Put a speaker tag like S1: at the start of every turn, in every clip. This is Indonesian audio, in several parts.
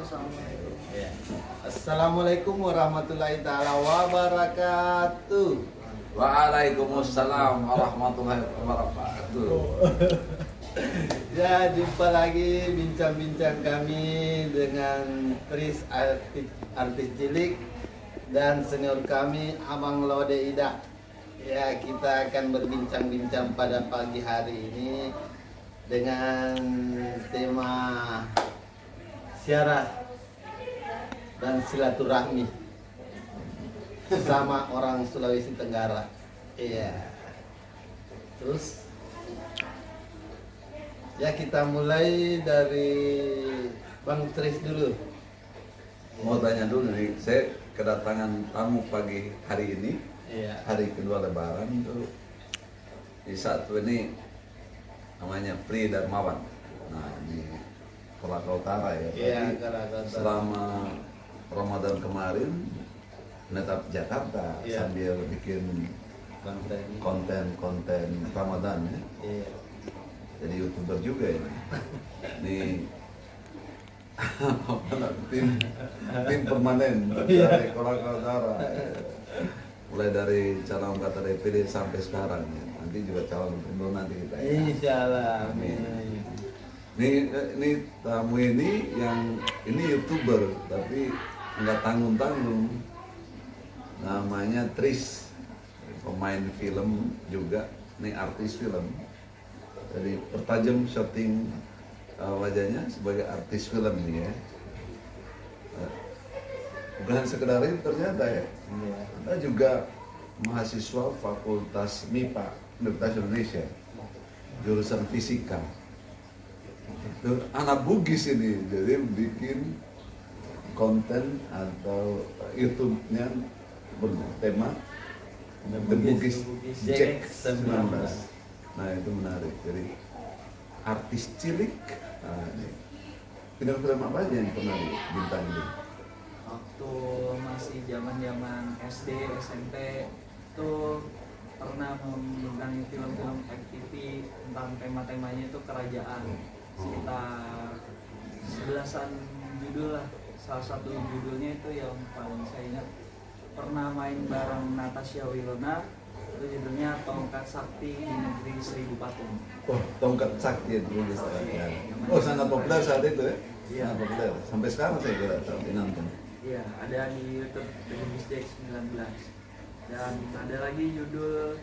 S1: Assalamualaikum.
S2: Ya. Assalamualaikum warahmatullahi taala wabarakatuh.
S3: Waalaikumsalam warahmatullahi wabarakatuh.
S2: Ya, jumpa lagi bincang-bincang kami dengan Tris artis cilik dan senior kami Abang Lode Ida. Ya, kita akan berbincang-bincang pada pagi hari ini dengan tema siarah dan silaturahmi sama orang Sulawesi Tenggara. Iya. Terus ya, kita mulai dari Bang Tris dulu.
S3: Mau tanya dulu nih, saya kedatangan tamu pagi hari ini,
S2: Iya.
S3: hari kedua Lebaran itu. Di satu ini namanya Pri Darmawan. Nah, ini Kolaka Utara ya.
S2: Iya,
S3: Tapi
S2: Kolaka Utara.
S3: selama Ramadan kemarin menetap Jakarta
S2: Iya.
S3: sambil bikin konten Ramadan ya.
S2: Iya.
S3: Jadi YouTuber juga ini. Nih tim permanen dari Kolaka Utara. Mulai dari calon anggota DPD sampai sekarang ya. Nanti juga calon gubernur nanti kita.
S2: Insyaallah.
S3: Amin.
S2: Amin.
S3: Ini tamu ini yang ini YouTuber tapi nggak tanggung-tanggung. Namanya Tris, pemain film juga, nih artis film. Jadi pertajam syuting wajahnya sebagai artis film nih ya. Bukan sekedar itu ternyata ya.
S2: Iya.
S3: Anda juga mahasiswa Fakultas MIPA Universitas Indonesia, jurusan fisika. Dan anak Bugis ini, jadi bikin konten atau YouTube-nya bertema The Bugis Jack 19. Nah, itu menarik. Jadi artis cilik. Nah, ini. Film-film apa aja yang pernah dibintangi?
S1: Waktu masih zaman SD, SMP itu pernah membintangi film-film FTV tentang tema-temanya itu kerajaan. Sekitar 11-an judul lah. Salah satu judulnya itu yang paling saya ingat, pernah main bareng Natasha Wilona. Itu judulnya Tongkat Sakti di Negeri Seribu Patung.
S3: Oh, Tongkat Sakti itu dulu ya. Oh, sangat populer saat itu ya?
S1: Iya.
S3: Sangat populer. Sampai sekarang saya kira sampai nonton.
S1: Iya, ada di YouTube The Bugis Jack 19. Dan ada lagi judul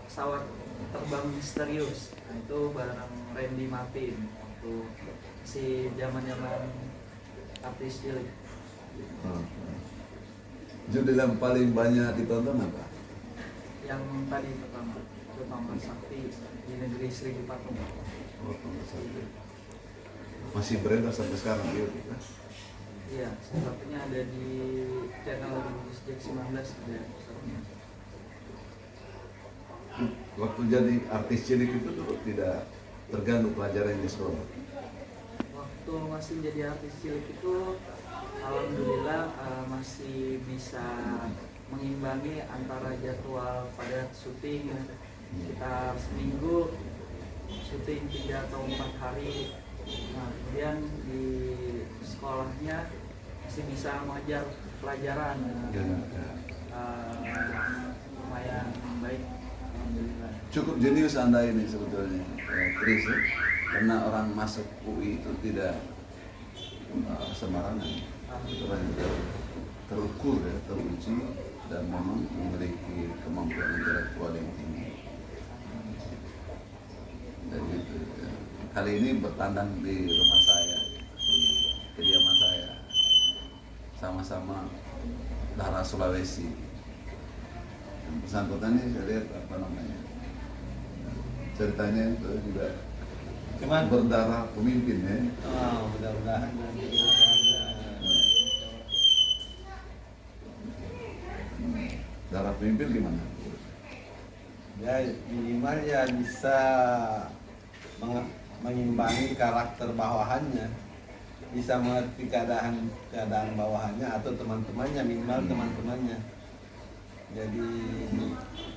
S1: Pesawat Terbang Misterius. Nah, itu bareng Randy Martin waktu si zaman-zaman artis cilik.
S3: Judul yang paling banyak ditonton apa?
S1: Yang tadi pertama itu Tongkat Sakti di Negeri Seribu Patung.
S3: Oh, Tongkat Sakti. Masih beredar sampai sekarang di YouTube kan?
S1: Iya, salah satunya ada di channel The Bugis Jack 19 ada episode-nya.
S3: Waktu jadi artis cilik itu dulu tidak terganggu pelajaran di sekolah.
S1: Waktu masih jadi artis cilik itu alhamdulillah masih bisa mengimbangi antara jadwal pada syuting ya. Sekitar seminggu syuting 3 atau 4 hari. Nah, kemudian di sekolahnya masih bisa mengajar pelajaran. Lumayan baik alhamdulillah.
S3: Cukup jenius Anda ini sebetulnya, Chris ya? Karena orang masuk UI itu tidak sembarangan. Orang yang terukur ya, teruji dan memang memiliki kemampuan intelektual yang tinggi. Dan itu, ya. Kali ini bertandang di rumah saya, di kediaman saya, sama-sama darah Sulawesi. Yang bersangkutan ini saya lihat apa namanya, ceritanya itu juga
S2: Cuman
S3: berdarah pemimpin ya.
S2: oh, mudah-mudahan nanti ada.
S3: Darah pemimpin gimana?
S2: Ya, minimal ya bisa mengimbangi karakter bawahannya, bisa mengerti keadaan bawahannya atau teman-temannya, minimal teman-temannya. Jadi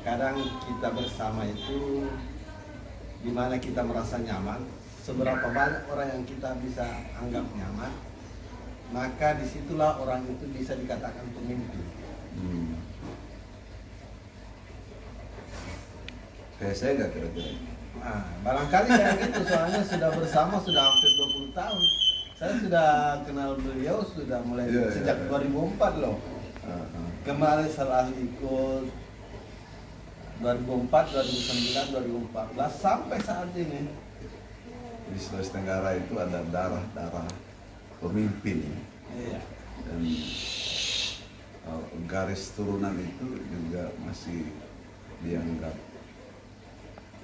S2: kadang kita bersama itu di mana kita merasa nyaman, seberapa banyak orang yang kita bisa anggap nyaman, maka disitulah orang itu bisa dikatakan pemimpin.
S3: Kayak saya nggak kira-kira.
S2: Nah, barangkali kayak gitu, soalnya sudah bersama sudah hampir 20 tahun. Saya sudah kenal beliau sudah mulai sejak 2004 loh. Kemarin setelah ikut 2004, 2009, 2014 sampai saat ini.
S3: Di Sulawesi Tenggara itu ada darah pemimpin.
S2: Iya.
S3: Dan garis turunan itu juga masih dianggap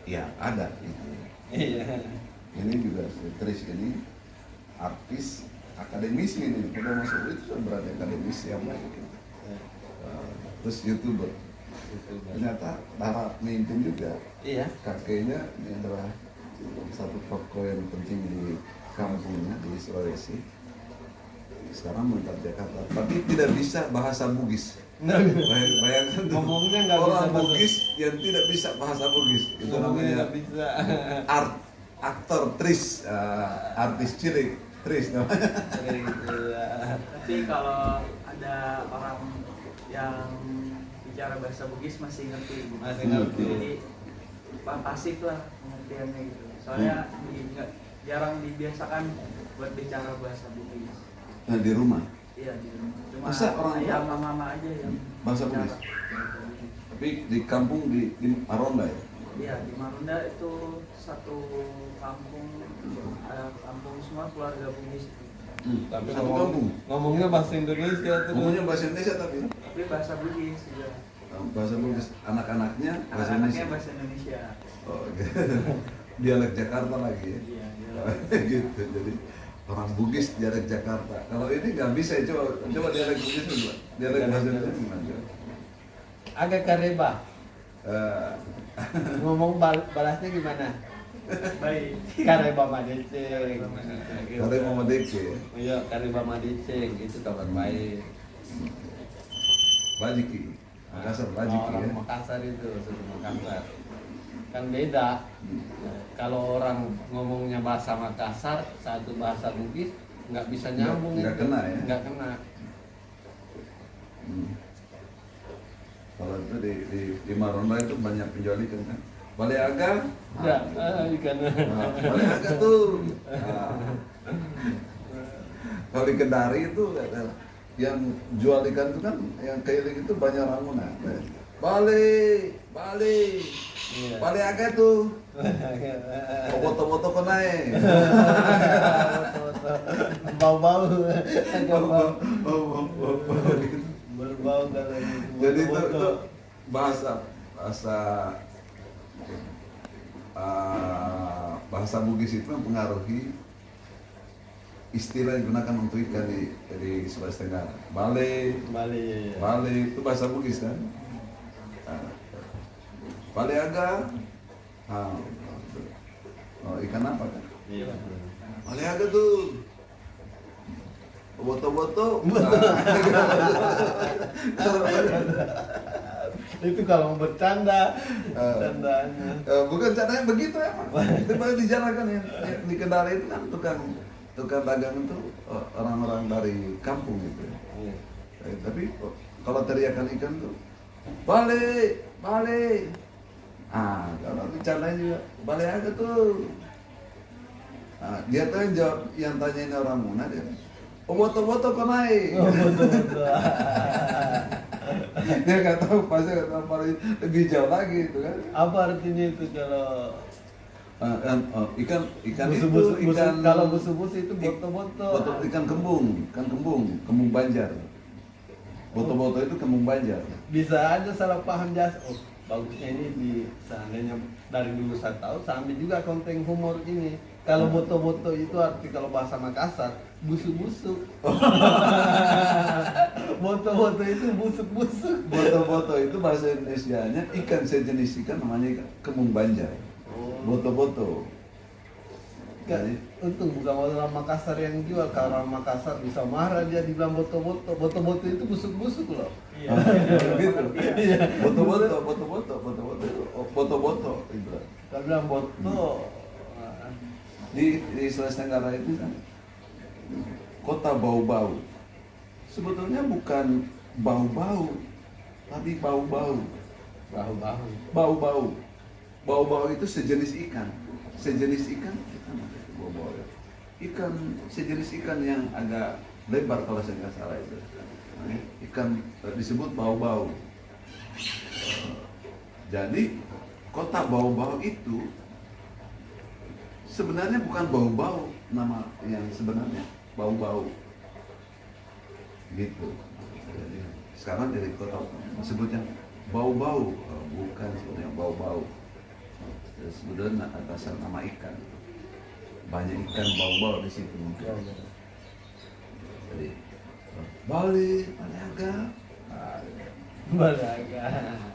S3: ya ada gitu.
S2: Iya.
S3: Ini juga Tris ini artis akademisi ini, kalau masuk itu sudah berarti akademisi siapa gitu. Terus YouTuber. Ternyata darah pemimpin juga.
S2: Iya.
S3: Kakeknya ini adalah satu tokoh yang penting di kampungnya di Sulawesi. Sekarang menetap Jakarta, tapi tidak bisa bahasa Bugis. Bayangkan tuh,
S2: Ngomongnya nggak bisa
S3: orang
S2: bahasa
S3: Bugis yang tidak bisa bahasa Bugis. Itu
S2: Ngomongnya
S3: namanya
S2: nggak bisa.
S3: aktor Tris, artis cilik Tris namanya.
S1: Tapi kalau ada orang yang bicara bahasa Bugis masih ngerti.
S2: Masih ngerti.
S1: Jadi pasif lah pengertiannya gitu. Soalnya jarang dibiasakan buat bicara bahasa Bugis.
S3: Nah, di rumah.
S1: Iya di rumah. Cuma
S3: Masa orang
S1: ayah mama aja yang
S3: bahasa
S1: bicara
S3: Bugis?
S1: bahasa Bugis.
S3: Tapi di kampung di Aronda ya.
S1: Iya di Marunda itu satu kampung, kampung semua keluarga Bugis.
S2: Tapi
S3: Satu kampung.
S2: ngomongnya bahasa Indonesia tuh.
S3: Ngomongnya bahasa Indonesia tapi
S1: Tapi bahasa Bugis juga.
S3: bahasa Bugis anak-anaknya bahasa
S1: Anak-anaknya
S3: Indonesia.
S1: bahasa Indonesia.
S3: Oh, gitu. Dialek Jakarta lagi ya.
S1: Iya.
S3: Gitu. Jadi orang Bugis dialek Jakarta. Kalau ini nggak bisa, coba dialek Bugis dulu. Dialek bahasa Indonesia gimana?
S2: Agak kareba.
S3: Eh,
S2: Ngomong balasnya gimana?
S1: Baik.
S2: Kareba madeceng.
S3: Kalau mau Deke,
S2: Iya, kareba madeceng itu kabar baik.
S3: Bajiki, Makassar Bajiki
S2: Orang
S3: ya.
S2: Makassar itu, suku Makassar. Kan beda. Kalau orang ngomongnya bahasa Makassar, satu bahasa Bugis nggak bisa nyambung.
S3: Nggak
S2: itu.
S3: kena ya?
S2: Nggak kena.
S3: Kalau itu di Marunda itu banyak penjual ikan kan. Baleaga,
S2: Ya, ikan.
S3: Baleaga tuh. Kalau di Kendari itu yang jual ikan itu kan yang keliling itu banyak ramuan. Balik.
S2: Iya.
S3: Baleaga tuh. Foto-foto kok naik.
S2: Bau-bau.
S3: Bau gitu.
S2: Berbau kalau
S3: Jadi itu bahasa Bugis itu mempengaruhi istilah yang digunakan untuk ikan di Sulawesi Tenggara. Bale itu bahasa Bugis kan. Baleaga, ikan apa kan?
S2: Iya.
S3: Baleaga tuh. Boto-boto.
S2: Itu kalau mau bercanda, candanya.
S3: Bukan caranya begitu emang. Itu baru dijalankan ya. Di Kendari itu kan tukang dagang itu orang-orang dari kampung gitu.
S2: Iya.
S3: Tapi kalau teriakan ikan tuh balik. Kalau dicandanya juga balik aja tuh. Dia tuh yang jawab, yang tanyain orang mana dia. Boto-boto kok naik.
S2: Betul.
S3: Dia nggak tahu, pasti nggak tahu, paling lebih jauh lagi itu kan.
S2: Apa artinya itu kalau
S3: Ikan
S2: busu-busu,
S3: itu ikan
S2: kalau busu-busu itu boto-boto.
S3: ikan kembung Banjar. Boto-boto itu kembung Banjar.
S2: Bisa aja salah paham jas. Oh, bagusnya ini di seandainya dari dulu saya tahu, sambil juga konten humor ini. Kalau boto-boto itu arti kalau bahasa Makassar, busuk-busuk. Boto-boto itu busuk-busuk.
S3: Boto-boto itu bahasa Indonesianya ikan sejenis ikan namanya ikan kembung Banjar. Boto-boto. Jadi
S2: Untung bukan orang Makassar yang jual. Kalau orang Makassar bisa marah dia dibilang boto-boto. Boto-boto itu busuk-busuk loh.
S1: Iya.
S3: gitu.
S2: Iya.
S3: Boto-boto itu.
S2: Kalau bilang boto,
S3: Di Sulawesi Tenggara itu kan kota bau-bau. Sebetulnya bukan bau-bau, tapi bau-bau.
S2: Bahu-bahu.
S3: Bau-bau. Bau-bau itu sejenis ikan. Sejenis ikan, ikan apa itu bau-bau ya? Ikan, sejenis ikan yang agak lebar kalau saya nggak salah itu. Nah, ikan disebut bau-bau. Jadi kota bau-bau itu sebenarnya bukan bau-bau, nama yang sebenarnya bau-bau. Gitu. Jadi, sekarang dari kota disebutnya bau-bau, bukan sebenarnya bau-bau. Sebetulnya atas nama ikan. Banyak ikan bau-bau di situ mungkin. Jadi Bali, Balaga,
S2: Balaga.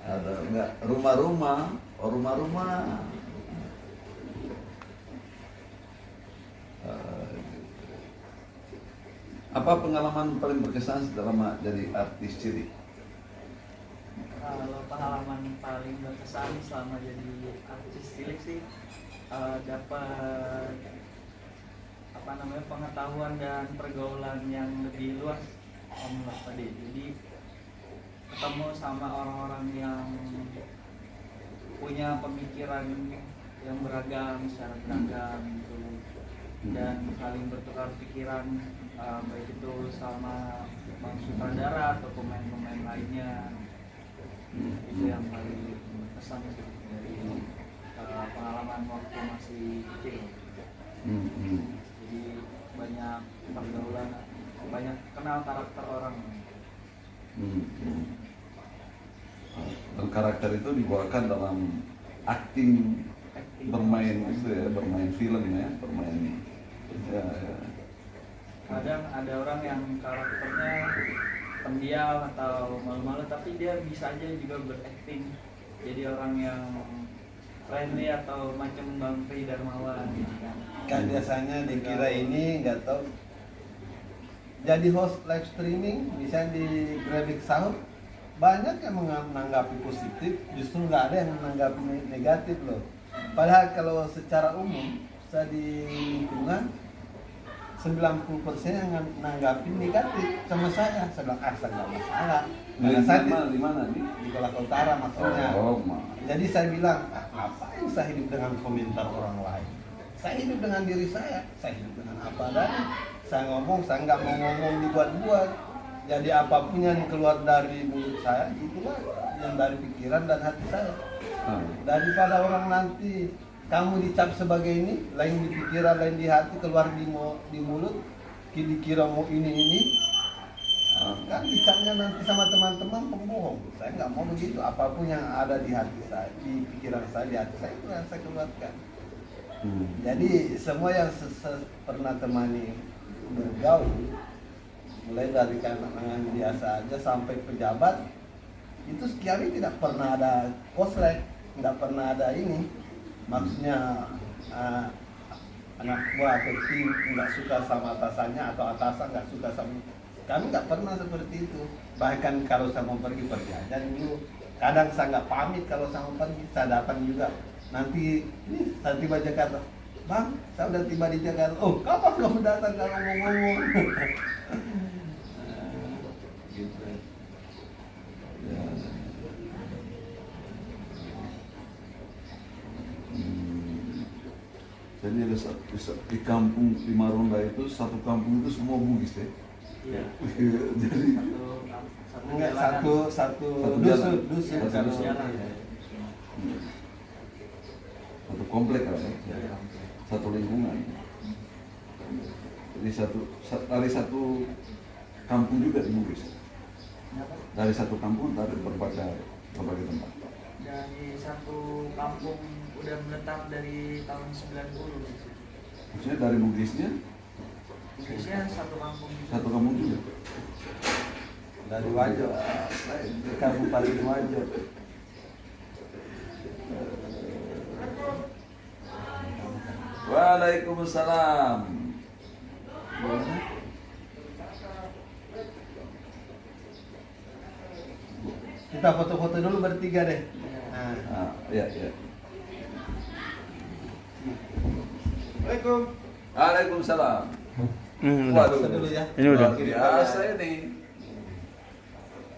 S3: ada enggak rumah-rumah, rumah-rumah. Apa pengalaman paling berkesan selama jadi artis cilik?
S1: Kalau pengalaman paling berkesan selama jadi artis cilik sih dapat pengetahuan dan pergaulan yang lebih luas Om tadi. Jadi ketemu sama orang-orang yang punya pemikiran yang beragam, secara beragam gitu, dan saling bertukar pikiran, baik itu sama bang sutradara atau pemain-pemain lainnya. Itu yang paling berkesan sih dari pengalaman waktu masih kecil. Jadi banyak pergaulan, banyak kenal karakter orang.
S3: Dan karakter itu dibawakan dalam acting, bermain itu ya, bermain film ya, bermain ya.
S1: Kadang ada orang yang karakternya pendiam atau malu-malu, tapi dia bisa aja juga berakting jadi orang yang friendly atau macam Bang Pri Darmawan gitu kan.
S2: Kan biasanya dikira ini nggak tahu jadi host live streaming bisa di Grafik Sahur, banyak yang menanggapi positif, justru nggak ada yang menanggapi negatif loh. Padahal kalau secara umum saya di lingkungan 90% yang menanggapi negatif sama saya. Saya bilang saya nggak masalah. Karena saya
S3: di mana nih?
S2: di Kolaka Utara maksudnya. Jadi saya bilang, ngapain saya hidup dengan komentar orang lain? Saya hidup dengan diri saya hidup dengan apa adanya. Saya ngomong, saya nggak mau ngomong dibuat-buat. Jadi apapun yang keluar dari mulut saya, itulah yang dari pikiran dan hati saya. Daripada orang nanti kamu dicap sebagai ini, lain di pikiran, lain di hati, keluar di mulut, dikira mau ini, kan dicapnya nanti sama teman-teman pembohong. Saya nggak mau begitu. Apapun yang ada di hati saya, di pikiran saya, di hati saya, itu yang saya keluarkan. Jadi semua yang pernah temani bergaul, mulai dari kalangan biasa aja sampai pejabat, itu sekian tidak pernah ada koslet, tidak pernah ada ini. Maksudnya anak buah atau tim nggak suka sama atasannya atau atasan nggak suka sama kami, nggak pernah seperti itu. Bahkan kalau saya mau pergi aja dulu. Kadang saya nggak pamit kalau saya mau pergi, saya datang juga. Nanti saya tiba Jakarta, Bang, saya udah tiba di Jakarta. Oh, kapan kamu datang kalau mau ngomong? Gitu. Ya.
S3: Jadi ada di kampung di Marunda itu, satu kampung itu semua Bugis ya.
S1: Iya.
S3: Jadi
S2: satu
S3: jalan.
S2: dusun
S3: Satu
S1: jalan.
S3: Satu komplek kan ya. Satu lingkungan. Jadi dari satu kampung juga di Bugis. Dari satu kampung dari berbagai tempat.
S1: Dari satu kampung udah menetap dari tahun 90.
S3: Maksudnya dari Bugisnya
S1: Bugisnya satu kampung juga.
S3: satu kampung juga.
S2: dari Wajo, Kabupaten Wajo.
S3: Waalaikumsalam.
S2: Kita foto-foto dulu bertiga deh.
S3: Iya.
S2: Assalamualaikum.
S3: Waalaikumsalam. Waduh,
S2: dulu ya.
S4: Ini udah.
S3: luar biasa ini.